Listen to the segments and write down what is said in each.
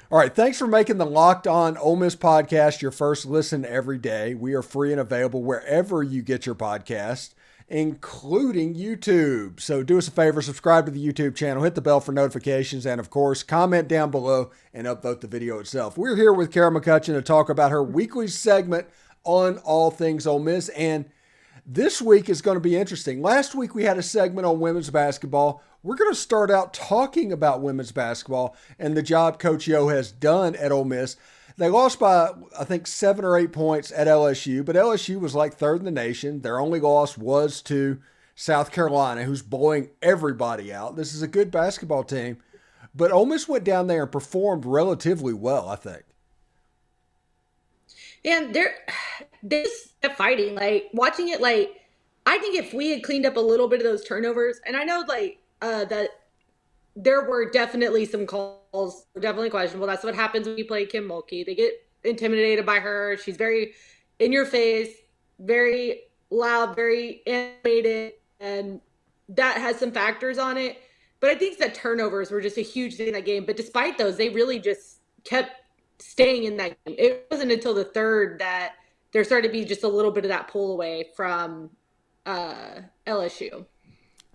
All right, thanks for making the Locked On Ole Miss podcast your first listen every day. We are free and available wherever you get your podcast, including YouTube. So do us a favor, subscribe to the YouTube channel, hit the bell for notifications, and of course, comment down below and upvote the video itself. We're here with Cara McCutcheon to talk about her weekly segment on all things Ole Miss, and this week is going to be interesting. Last week we had a segment on women's basketball. We're going to start out talking about women's basketball and the job Coach Yo has done at Ole Miss. They lost by, I think, 7 or 8 points at LSU, but LSU was like third in the nation. Their only loss was to South Carolina, who's blowing everybody out. This is a good basketball team, but Ole Miss went down there and performed relatively well, I think. And they just kept fighting. Like watching it, like I think if we had cleaned up a little bit of those turnovers, and I know that there were definitely some calls, definitely questionable. That's what happens when you play Kim Mulkey. They get intimidated by her. She's very in your face, very loud, very animated, and that has some factors on it. But I think that turnovers were just a huge thing in that game. But despite those, they really just kept staying in that game. It wasn't until the third that there started to be just a little bit of that pull away from LSU.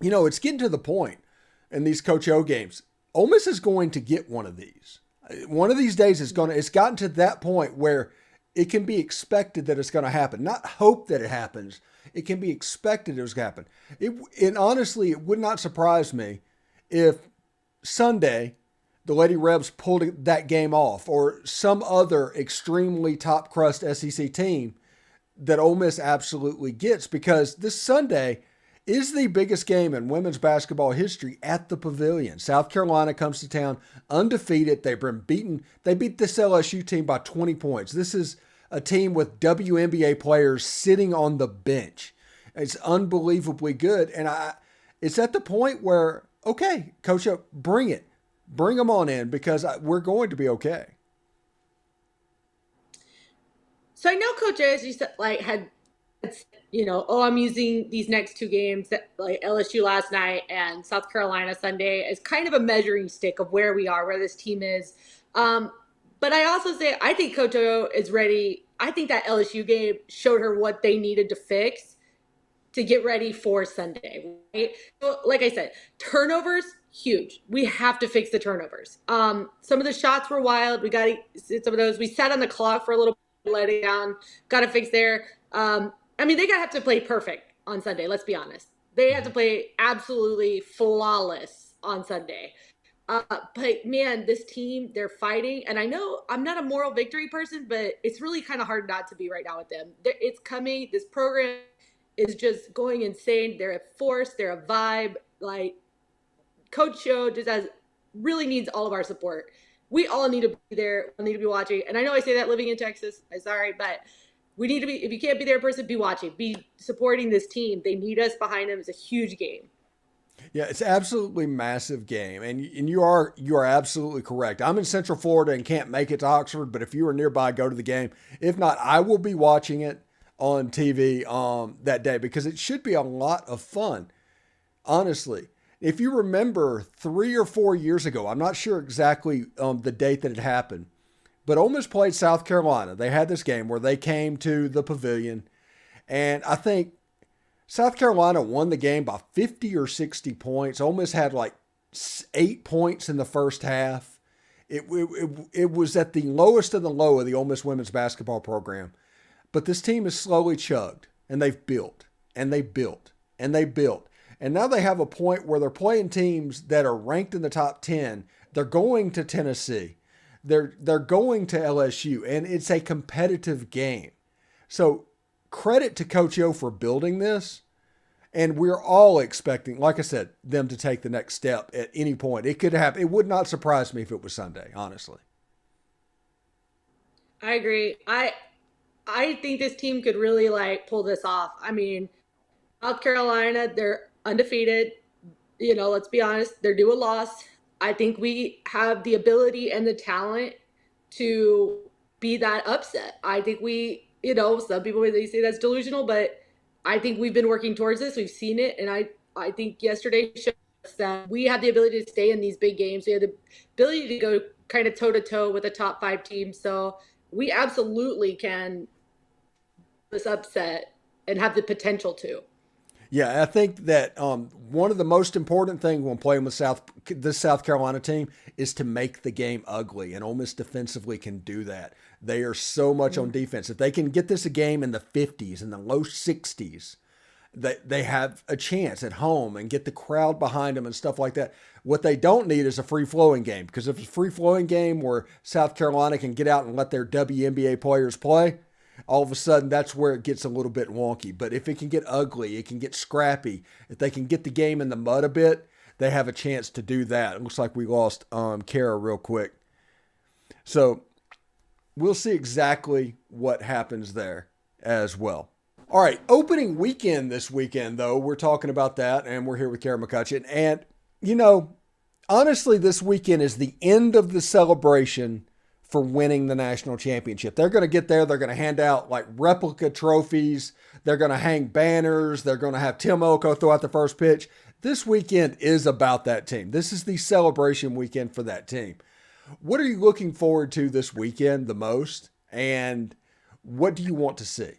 You know, it's getting to the point in these Coach O games. Ole Miss is going to get one of these. One of these days it's gotten to that point where it can be expected that it's going to happen. Not hope that it happens. It can be expected it was going to happen. And honestly, it would not surprise me if Sunday the Lady Rebs pulled that game off, or some other extremely top crust SEC team that Ole Miss absolutely gets, because this Sunday is the biggest game in women's basketball history at the Pavilion. South Carolina comes to town undefeated. They've been beaten. They beat this LSU team by 20 points. This is a team with WNBA players sitting on the bench. It's unbelievably good. And it's at the point where, okay, Coach, bring it. Bring them on in, because we're going to be okay. So I know Coach A, as you said, had I'm using these next two games, like LSU last night and South Carolina Sunday, as kind of a measuring stick of where we are, where this team is. But I also say I think Coach O is ready. I think that LSU game showed her what they needed to fix to get ready for Sunday, right? So, like I said, turnovers, huge. We have to fix the turnovers. Some of the shots were wild. We got to hit some of those. We sat on the clock for a little bit, let it down. Got to fix there. They got to have to play perfect on Sunday. Let's be honest. They have to play absolutely flawless on Sunday. But man, this team, they're fighting. And I know I'm not a moral victory person, but it's really kind of hard not to be right now with them. It's coming. This program is just going insane. They're a force. They're a vibe. Like, Coach Show just really needs all of our support. We all need to be there. We need to be watching. And I know I say that living in Texas. I'm sorry, but we need to be, if you can't be there in person, be watching. Be supporting this team. They need us behind them. It's a huge game. Yeah, it's absolutely massive game. And you are absolutely correct. I'm in Central Florida and can't make it to Oxford, but if you are nearby, go to the game. If not, I will be watching it on TV that day, because it should be a lot of fun. Honestly, if you remember 3 or 4 years ago, I'm not sure exactly the date that it happened, but Ole Miss played South Carolina. They had this game where they came to the Pavilion, and I think South Carolina won the game by 50 or 60 points. Ole Miss had like 8 points in the first half. It was at the lowest of the low of the Ole Miss women's basketball program. But this team is slowly chugged, and they've built, and they built, and they built. And now they have a point where they're playing teams that are ranked in the top 10. They're going to Tennessee. They're going to LSU, and it's a competitive game. So credit to Coach O for building this. And we're all expecting, like I said, them to take the next step at any point. It could happen. It would not surprise me if it was Sunday, honestly. I agree. I think this team could really pull this off. I mean, South Carolina, they're undefeated. Let's be honest, they're due a loss. I think we have the ability and the talent to be that upset. I think some people may say that's delusional, but I think we've been working towards this. We've seen it. And I think yesterday showed us that we have the ability to stay in these big games. We have the ability to go kind of toe-to-toe with a top 5 team. So we absolutely can this upset and have the potential to. Yeah, I think that one of the most important things when playing with this South Carolina team is to make the game ugly, and Ole Miss defensively can do that. They are so much on defense. If they can get this a game in the 50s and the low 60s, they have a chance at home and get the crowd behind them and stuff like that. What they don't need is a free-flowing game, because if it's a free-flowing game where South Carolina can get out and let their WNBA players play, all of a sudden that's where it gets a little bit wonky. But if it can get ugly, it can get scrappy. If they can get the game in the mud a bit, they have a chance to do that. It looks like we lost Cara real quick. So we'll see exactly what happens there as well. All right, opening weekend this weekend, though, we're talking about that, and we're here with Cara McCutcheon. And, you know, honestly, this weekend is the end of the celebration for winning the national championship. They're going to get there. They're going to hand out like replica trophies. They're going to hang banners. They're going to have Tim Elko throw out the first pitch. This weekend is about that team. This is the celebration weekend for that team. What are you looking forward to this weekend the most? And what do you want to see?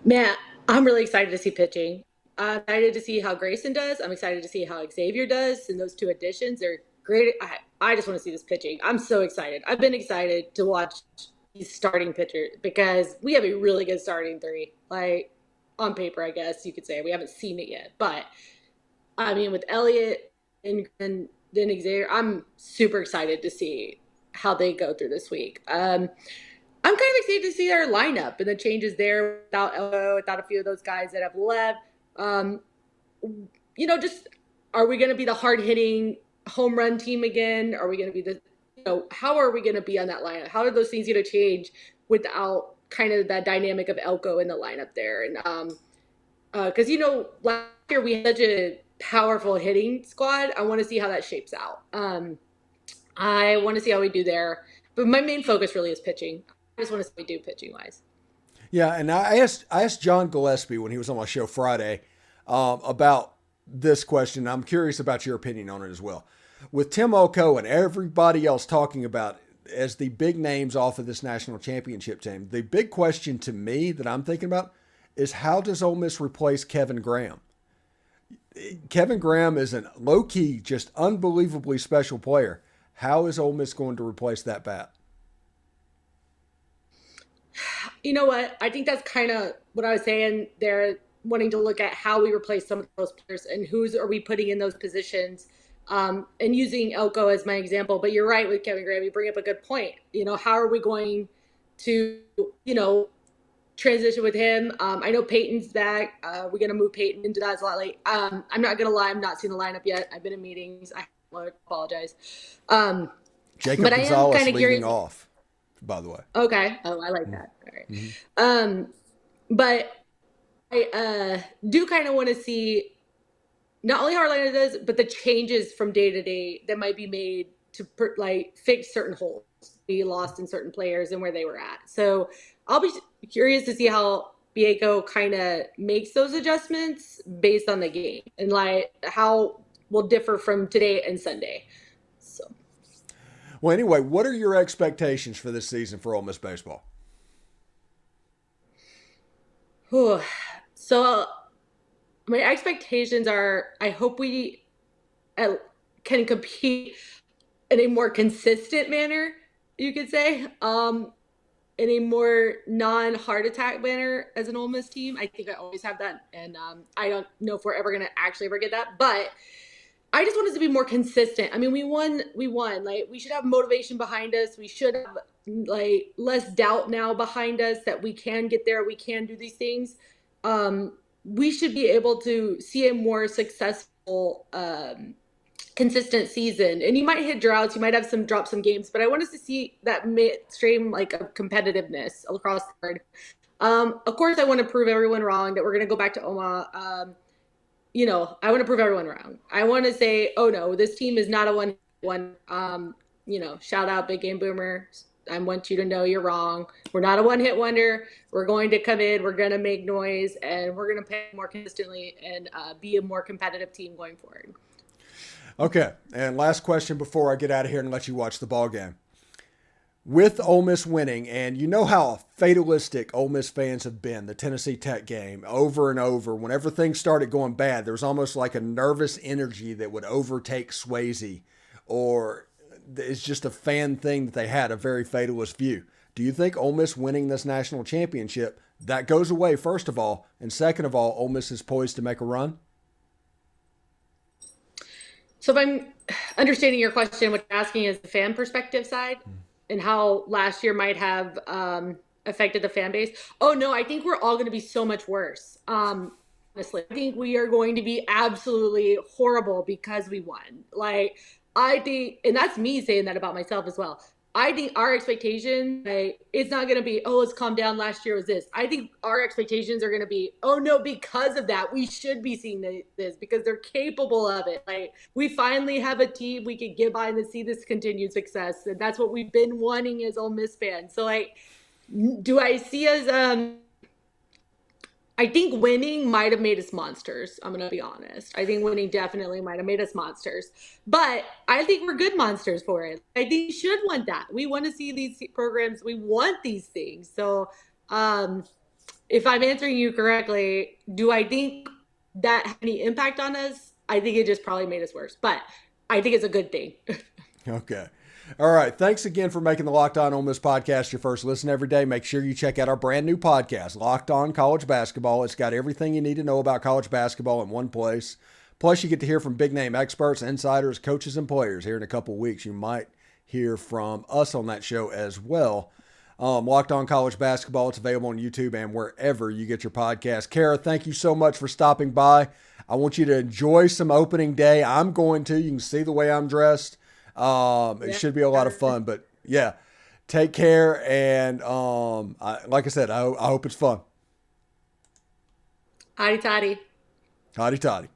Man, I'm really excited to see pitching. I'm excited to see how Grayson does. I'm excited to see how Xavier does. And those 2 additions are great. I just want to see this pitching. I'm so excited. I've been excited to watch these starting pitchers because we have a really good starting 3. Like, on paper, I guess you could say. We haven't seen it yet. But, I mean, with Elliott and then Xavier, I'm super excited to see how they go through this week. I'm kind of excited to see our lineup and the changes there without Elko, without a few of those guys that have left. Just are we going to be the hard-hitting home run team again? Are we going to be how are we going to be on that lineup? How are those things going to change without kind of that dynamic of Elko in the lineup there? And because, last year we had such a powerful hitting squad. I want to see how that shapes out. I want to see how we do there. But my main focus really is pitching. I just want to see what we do pitching-wise. Yeah, and I asked John Gillespie when he was on my show Friday about this question. I'm curious about your opinion on it as well. With Tim Elko and everybody else talking about as the big names off of this national championship team, the big question to me that I'm thinking about is how does Ole Miss replace Kevin Graham? Kevin Graham is a low-key, just unbelievably special player. How is Ole Miss going to replace that bat? You know what? I think that's kind of what I was saying. They're wanting to look at how we replace some of those players and who's are we putting in those positions, and using Elko as my example. But you're right with Kevin Graham. You bring up a good point. How are we going to, transition with him? I know Peyton's back. We're going to move Peyton into that slightly. I'm not going to lie. I'm not seeing the lineup yet. I've been in meetings. I apologize. Jacob but Gonzalez I am leading off, by the way. Okay. Oh, I like that. All right. Mm-hmm. But I do kind of want to see not only how our lineup does, but the changes from day to day that might be made to fix certain holes, be lost in certain players and where they were at. So I'll be curious to see how Bianco kind of makes those adjustments based on the game and how will differ from today and Sunday. So. Well, anyway, what are your expectations for this season for Ole Miss baseball? So my expectations are I hope we can compete in a more consistent manner, you could say, in a more non-heart attack manner as an Ole Miss team. I think I always have that, and I don't know if we're ever going to actually ever get that, but I just want us to be more consistent. I mean, we won. We should have motivation behind us. We should have less doubt now behind us that we can get there. We can do these things. We should be able to see a more successful, consistent season. And you might hit droughts. You might have drop some games, but I want us to see that midstream of competitiveness across the board. Of course, I want to prove everyone wrong that we're going to go back to Omaha. I want to prove everyone wrong. I want to say, oh no, this team is not a one. Shout out Big Game Boomer. I want you to know you're wrong. We're not a one-hit wonder. We're going to come in. We're going to make noise, and we're going to play more consistently and be a more competitive team going forward. Okay, and last question before I get out of here and let you watch the ball game. With Ole Miss winning, and you know how fatalistic Ole Miss fans have been, the Tennessee Tech game, over and over, whenever things started going bad, there was almost like a nervous energy that would overtake Swayze, or it's just a fan thing that they had, a very fatalist view. Do you think Ole Miss winning this national championship, that goes away, first of all, and second of all, Ole Miss is poised to make a run? So if I'm understanding your question, what you're asking is the fan perspective side and how last year might have affected the fan base. Oh no, I think we're all going to be so much worse. Honestly, I think we are going to be absolutely horrible because we won. Like I think, and that's me saying that about myself as well. I think our expectation, like, it's not going to be, oh, let's calm down. Last year was this. I think our expectations are going to be, oh, no, because of that, we should be seeing this because they're capable of it. Like, we finally have a team we can get by and see this continued success. And that's what we've been wanting as Ole Miss fans. So, like, do I see us I think winning might have made us monsters. I'm going to be honest. I think winning definitely might have made us monsters. But I think we're good monsters for it. I think we should want that. We want to see these programs. We want these things. So if I'm answering you correctly, do I think that had any impact on us? I think it just probably made us worse. But I think it's a good thing. Okay. All right. Thanks again for making the Locked On Ole Miss podcast your first listen every day. Make sure you check out our brand new podcast, Locked On College Basketball. It's got everything you need to know about college basketball in one place. Plus, you get to hear from big name experts, insiders, coaches, and players. Here in a couple of weeks, you might hear from us on that show as well. Locked On College Basketball. It's available on YouTube and wherever you get your podcast. Cara, thank you so much for stopping by. I want you to enjoy some opening day. I'm going to. You can see the way I'm dressed. It should be a lot of fun, but yeah, take care. And like I said, I hope it's fun. Hotty toddy. Hotty toddy.